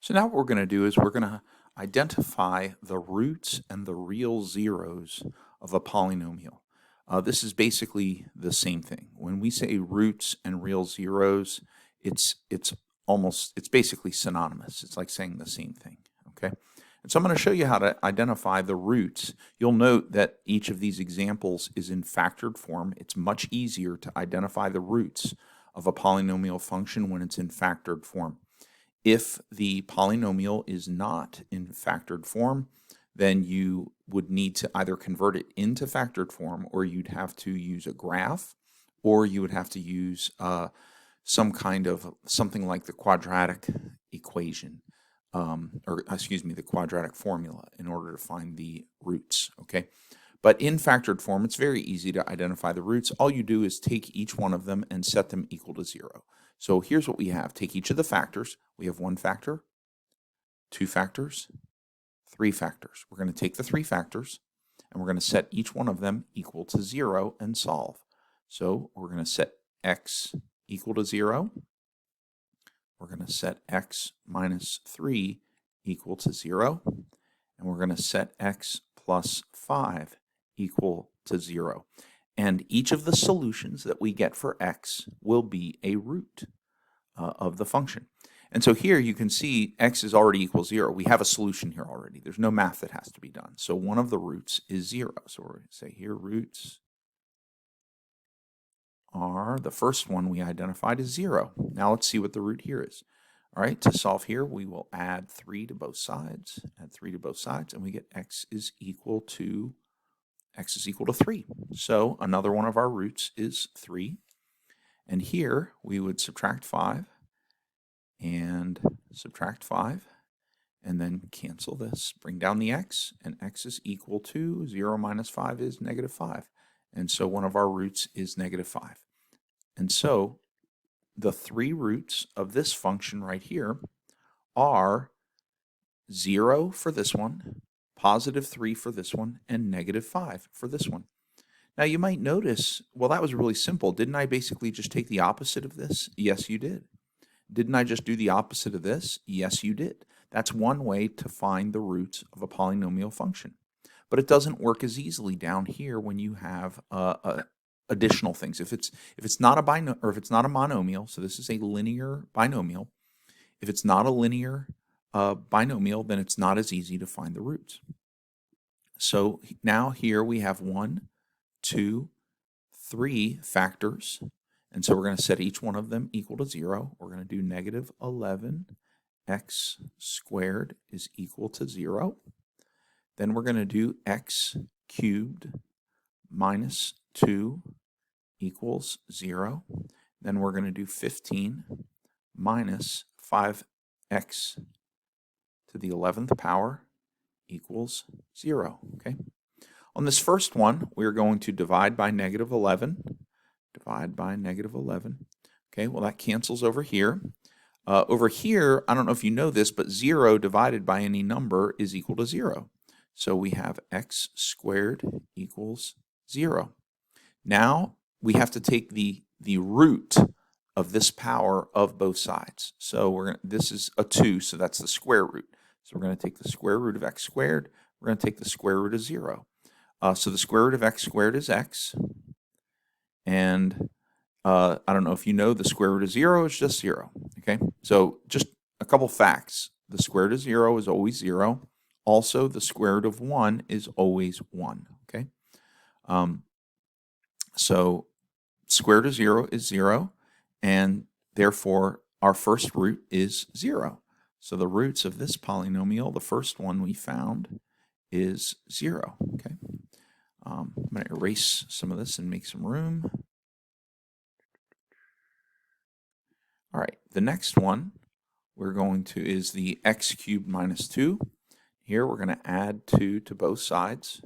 So now what we're going to do is we're going to identify the roots and the real zeros of a polynomial. This is basically the same thing. When we say roots and real zeros, it's basically synonymous. It's like saying the same thing. Okay. And so I'm going to show you how to identify the roots. You'll note that each of these examples is in factored form. It's much easier to identify the roots of a polynomial function when it's in factored form. If the polynomial is not in factored form, then you would need to either convert it into factored form, or you'd have to use a graph, or you would have to use something like the quadratic equation, the quadratic formula in order to find the roots, okay? But in factored form, it's very easy to identify the roots. All you do is take each one of them and set them equal to 0. So here's what we have. Take each of the factors. We have 1 factor, 2 factors, 3 factors. We're going to take the 3 factors, and we're going to set each one of them equal to 0 and solve. So we're going to set x equal to 0. We're going to set x minus 3 equal to 0. And we're going to set x plus 5 equal to 0. And each of the solutions that we get for x will be a root of the function. And so here you can see x is already equal 0. We have a solution here already. There's no math that has to be done. So one of the roots is 0. So we're going to say here roots are, the first one we identified is 0. Now let's see what the root here is. All right, to solve here, we will add 3 to both sides, and we get x is equal to 3. So another one of our roots is 3. And here we would subtract 5 and subtract 5, and then cancel this, bring down the x, and x is equal to 0 minus 5 is negative 5. And so one of our roots is negative 5. And so the 3 roots of this function right here are 0 for this one, positive 3 for this one, and negative 5 for this one. Now you might notice, well, that was really simple. Didn't I basically just take the opposite of this? Yes, you did. Didn't I just do the opposite of this? Yes, you did. That's one way to find the roots of a polynomial function. But it doesn't work as easily down here when you have additional things. If it's not a monomial, so this is a linear binomial. If it's not a linear binomial, then it's not as easy to find the roots. So now here we have 1, 2, 3 factors, and so we're going to set each one of them equal to 0. We're going to do negative 11 x squared is equal to 0. Then we're going to do x cubed minus 2 equals 0. Then we're going to do 15 minus 5x to the 11th power equals 0. Okay. On this first one, we're going to divide by negative 11. Divide by negative 11. Okay, well, that cancels over here. Over here, I don't know if you know this, but 0 divided by any number is equal to 0. So we have x squared equals 0. Now we have to take the root of this power of both sides. So this is a 2, so that's the square root. So we're going to take the square root of x squared. We're going to take the square root of 0. So the square root of x squared is x. And I don't know if you know, the square root of 0 is just 0. Okay, so just a couple facts. The square root of 0 is always 0. Also, the square root of 1 is always 1. Okay, so square root of 0 is 0, and therefore our first root is 0. So the roots of this polynomial, the first one we found, is 0. Okay, I'm going to erase some of this and make some room. All right, the next one we're going to is the x cubed minus 2. Here we're going to add 2 to both sides.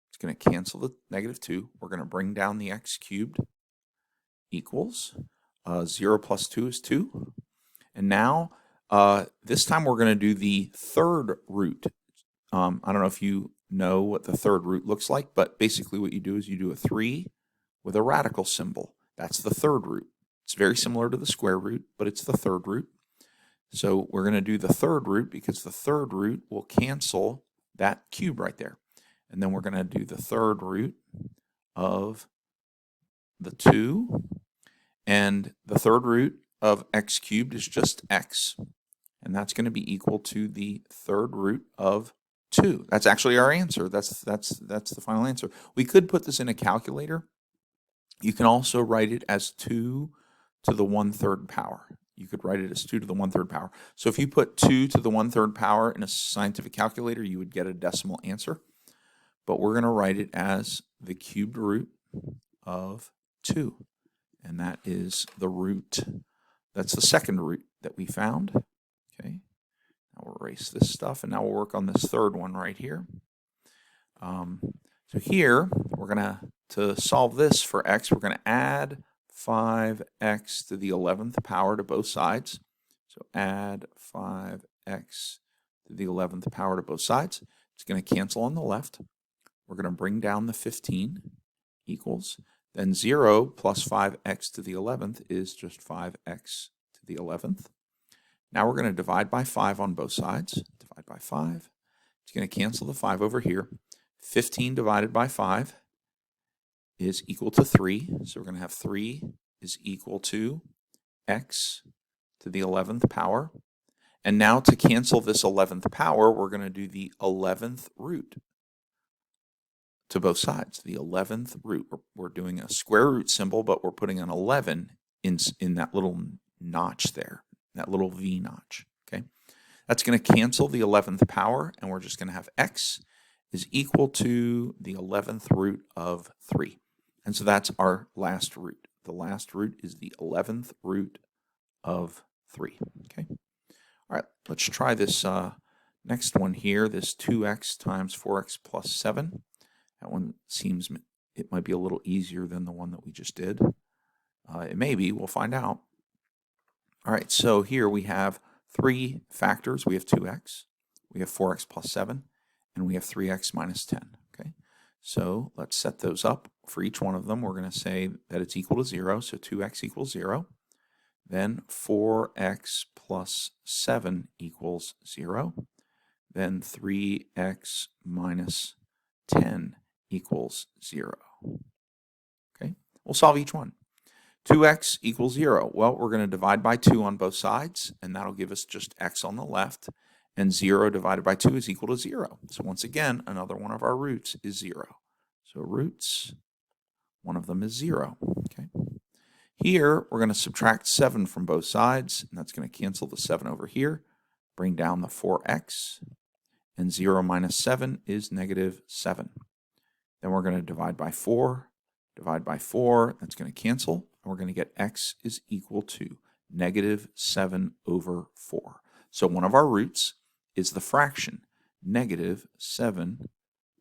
It's going to cancel the negative 2. We're going to bring down the x cubed equals 0 plus 2 is 2. And now this time we're going to do the third root. I don't know if you know what the third root looks like, but basically what you do is you do a 3 with a radical symbol. That's the third root. It's very similar to the square root, but it's the third root. So we're going to do the third root because the third root will cancel that cube right there. And then we're going to do the third root of the 2. And the third root of x cubed is just x. And that's going to be equal to the third root of 2. That's actually our answer. That's the final answer. We could put this in a calculator. You can also write it as 2 to the 1/3 power. You could write it as 2 to the 1/3 power. So if you put 2 to the 1/3 power in a scientific calculator, you would get a decimal answer. But we're going to write it as the cubed root of 2. And that is the root. That's the second root that we found. Okay. Now we'll erase this stuff, and now we'll work on this third one right here. So here, we're going to solve this for x, we're going to add 5x to the 11th power to both sides. So add 5x to the 11th power to both sides. It's going to cancel on the left. We're going to bring down the 15 equals. Then 0 plus 5x to the 11th is just 5x to the 11th. Now we're going to divide by 5 on both sides. Divide by 5. It's going to cancel the 5 over here. 15 divided by 5 is equal to 3. So we're going to have 3 is equal to x to the 11th power. And now to cancel this 11th power, we're going to do the 11th root to both sides. The 11th root. We're doing a square root symbol, but we're putting an 11 in that little notch there, that little V notch. Okay, that's going to cancel the 11th power, and we're just going to have x is equal to the 11th root of 3. And so that's our last root. The last root is the 11th root of 3. Okay. All right, let's try this next one here, this 2x times 4x plus 7. That one seems it might be a little easier than the one that we just did. It may be. We'll find out. All right, so here we have 3 factors. We have 2x, we have 4x plus 7, and we have 3x minus 10. Okay, so let's set those up. For each one of them, we're going to say that it's equal to 0, so 2x equals 0. Then 4x plus 7 equals 0. Then 3x minus 10 equals 0. Okay, we'll solve each one. 2x equals 0. Well, we're going to divide by 2 on both sides, and that'll give us just x on the left. And 0 divided by 2 is equal to 0. So once again, another one of our roots is 0. So roots, one of them is 0. Okay. Here, we're going to subtract 7 from both sides, and that's going to cancel the 7 over here, bring down the 4x, and 0 minus 7 is negative 7. Then we're going to divide by 4, that's going to cancel, and we're going to get x is equal to negative 7 over 4. So one of our roots is the fraction, negative 7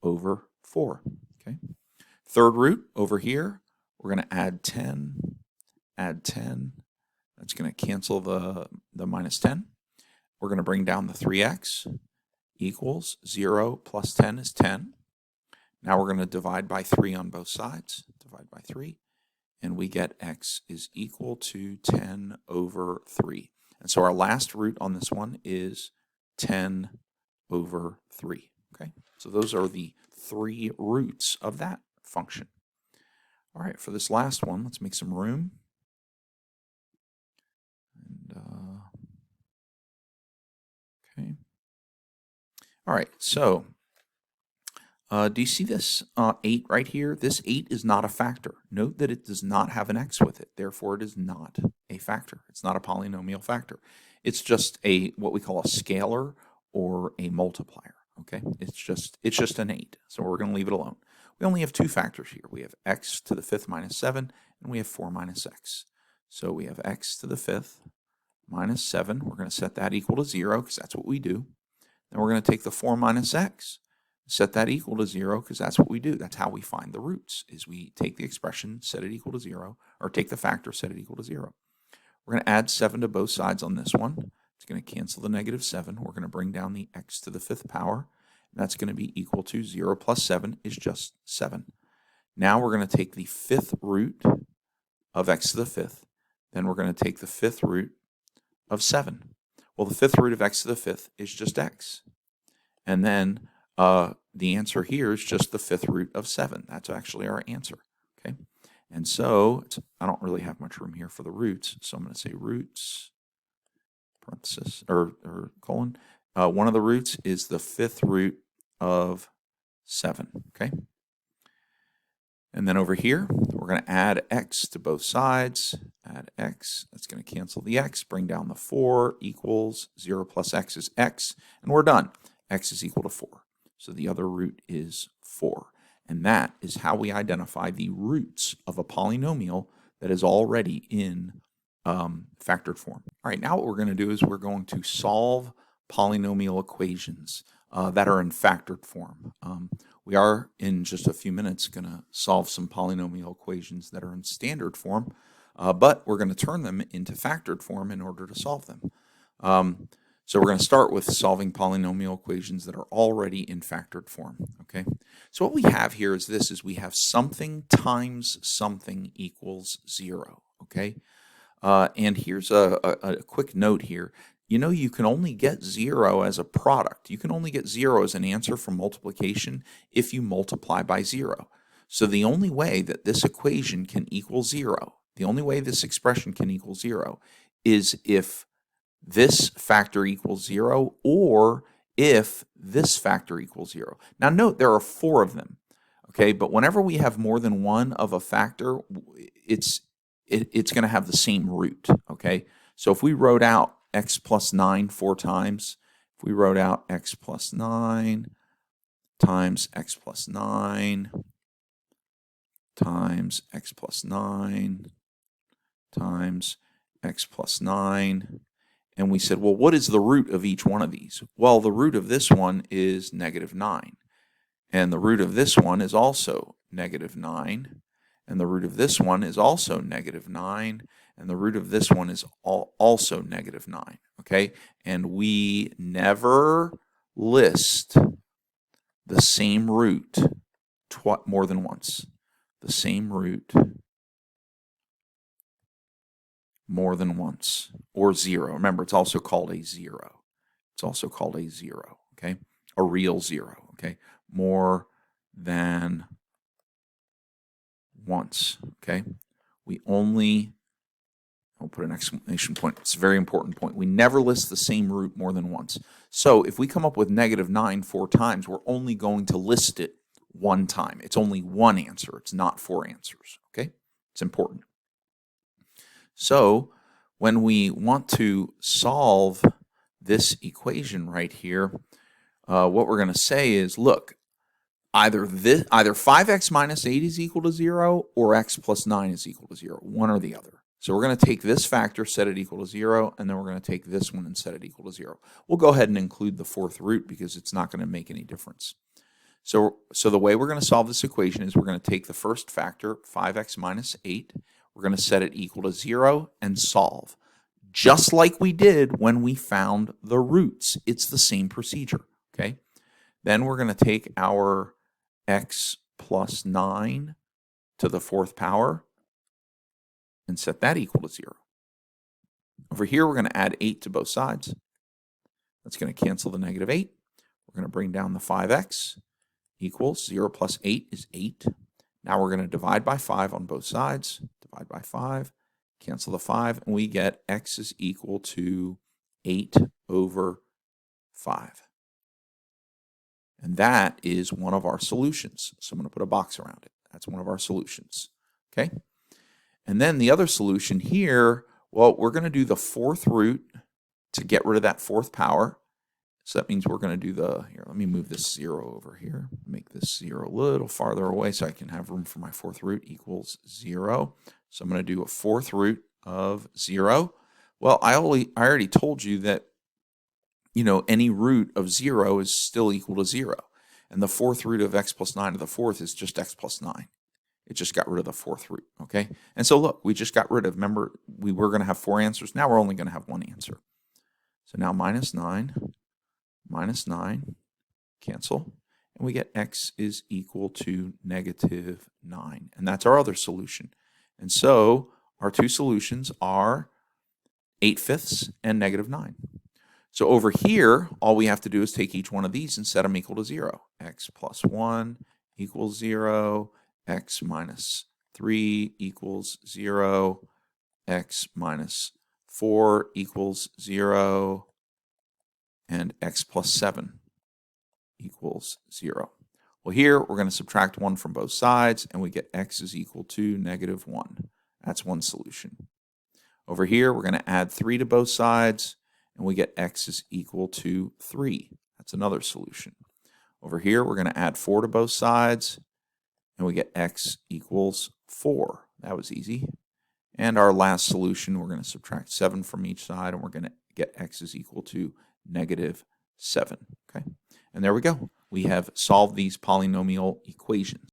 over 4. Okay. Third root over here, we're going to add 10. That's going to cancel the minus 10. We're going to bring down the 3x equals 0 plus 10 is 10. Now we're going to divide by 3 on both sides. Divide by 3. And we get x is equal to 10 over 3. And so our last root on this one is 10 over 3. Okay, so those are the 3 roots of that function. All right, for this last one, let's make some room. And, okay. All right, so do you see this 8 right here? This 8 is not a factor. Note that it does not have an x with it. Therefore, it is not a factor. It's not a polynomial factor. It's just what we call a scalar or a multiplier. Okay, it's just an 8. So we're going to leave it alone. We only have 2 factors here. We have x to the 5th minus 7, and we have 4 minus x. So we have x to the 5th minus 7. We're going to set that equal to 0 because that's what we do. Then we're going to take the 4 minus x. Set that equal to 0 because that's what we do. That's how we find the roots, is we take the expression, set it equal to 0, or take the factor, set it equal to 0. We're going to add 7 to both sides on this one. It's going to cancel the negative 7. We're going to bring down the x to the 5th power. And that's going to be equal to 0 plus 7 is just 7. Now we're going to take the 5th root of x to the 5th. Then we're going to take the 5th root of 7. Well, the fifth root of x to the fifth is just x. And then the answer here is just the fifth root of 7. That's actually our answer, okay? And so I don't really have much room here for the roots, so I'm going to say roots, parenthesis, or colon. One of the roots is the fifth root of 7, okay? And then over here, we're going to add x to both sides. Add x. That's going to cancel the x. Bring down the 4 equals 0 plus x is x. And we're done. X is equal to 4. So the other root is 4. And that is how we identify the roots of a polynomial that is already in factored form. All right, now what we're going to do is we're going to solve polynomial equations that are in factored form. We are, in just a few minutes, going to solve some polynomial equations that are in standard form, but we're going to turn them into factored form in order to solve them. So we're going to start with solving polynomial equations that are already in factored form, okay? So what we have here is this, is we have something times something equals 0, okay? And here's a quick note here. You know, you can only get 0 as a product. You can only get 0 as an answer from multiplication if you multiply by 0. So the only way that this equation can equal 0, the only way this expression can equal 0 is if this factor equals 0 or if this factor equals 0. Now note there are 4 of them, okay? But whenever we have more than one of a factor, it's going to have the same root, okay? So if we wrote out x plus 9 4 times, if we wrote out x plus 9 times x plus 9 times x plus 9 times x plus 9, and we said, well, what is the root of each one of these? Well, the root of this one is -9, and the root of this one is also -9, and the root of this one is also -9, and the root of this one is also -9, okay? And we never list the same root more than once. The same root more than once, or 0. Remember, it's also called a 0. It's also called a 0, okay? A real 0, okay? More than once, okay? We only, I'll put an exclamation point. It's a very important point. We never list the same root more than once. So if we come up with -9 4 times, we're only going to list it one time. It's only one answer. It's not 4 answers, okay? It's important. So when we want to solve this equation right here, what we're going to say is, look, either 5x minus 8 is equal to 0 or x plus 9 is equal to 0, one or the other. So we're going to take this factor, set it equal to 0, and then we're going to take this one and set it equal to 0. We'll go ahead and include the 4th root because it's not going to make any difference. So the way we're going to solve this equation is we're going to take the first factor, 5x minus 8, we're going to set it equal to 0 and solve. Just like we did when we found the roots. It's the same procedure, okay? Then we're going to take our x plus 9 to the 4th power and set that equal to 0. Over here, we're going to add 8 to both sides. That's going to cancel the -8. We're going to bring down the 5x equals 0 plus 8 is 8. Now we're going to divide by 5 on both sides. Divide by 5, cancel the 5, and we get x is equal to 8 over 5. And that is one of our solutions. So I'm going to put a box around it. That's one of our solutions, okay? And then the other solution here, well, we're going to do the 4th root to get rid of that 4th power. So that means we're going to do here, let me move this 0 over here, make this 0 a little farther away so I can have room for my 4th root equals 0. So I'm going to do a 4th root of 0. Well, I already told you that, you know, any root of 0 is still equal to 0. And the 4th root of x plus 9 to the 4th is just x plus 9. It just got rid of the 4th root, okay? And so look, we just got rid of, remember, we were going to have 4 answers. Now we're only going to have 1 answer. So now minus 9, cancel, and we get x is equal to -9. And that's our other solution. And so our two solutions are 8/5 and -9. So over here, all we have to do is take each one of these and set them equal to 0. X plus 1 equals 0. X minus 3 equals 0. X minus 4 equals 0. And x plus 7 equals 0. Well, here we're going to subtract 1 from both sides, and we get x is equal to negative 1. That's one solution. Over here, we're going to add 3 to both sides, and we get x is equal to 3. That's another solution. Over here, we're going to add 4 to both sides, and we get x equals 4. That was easy. And our last solution, we're going to subtract 7 from each side, and we're going to get x is equal to negative 7. Okay? And there we go. We have solved these polynomial equations.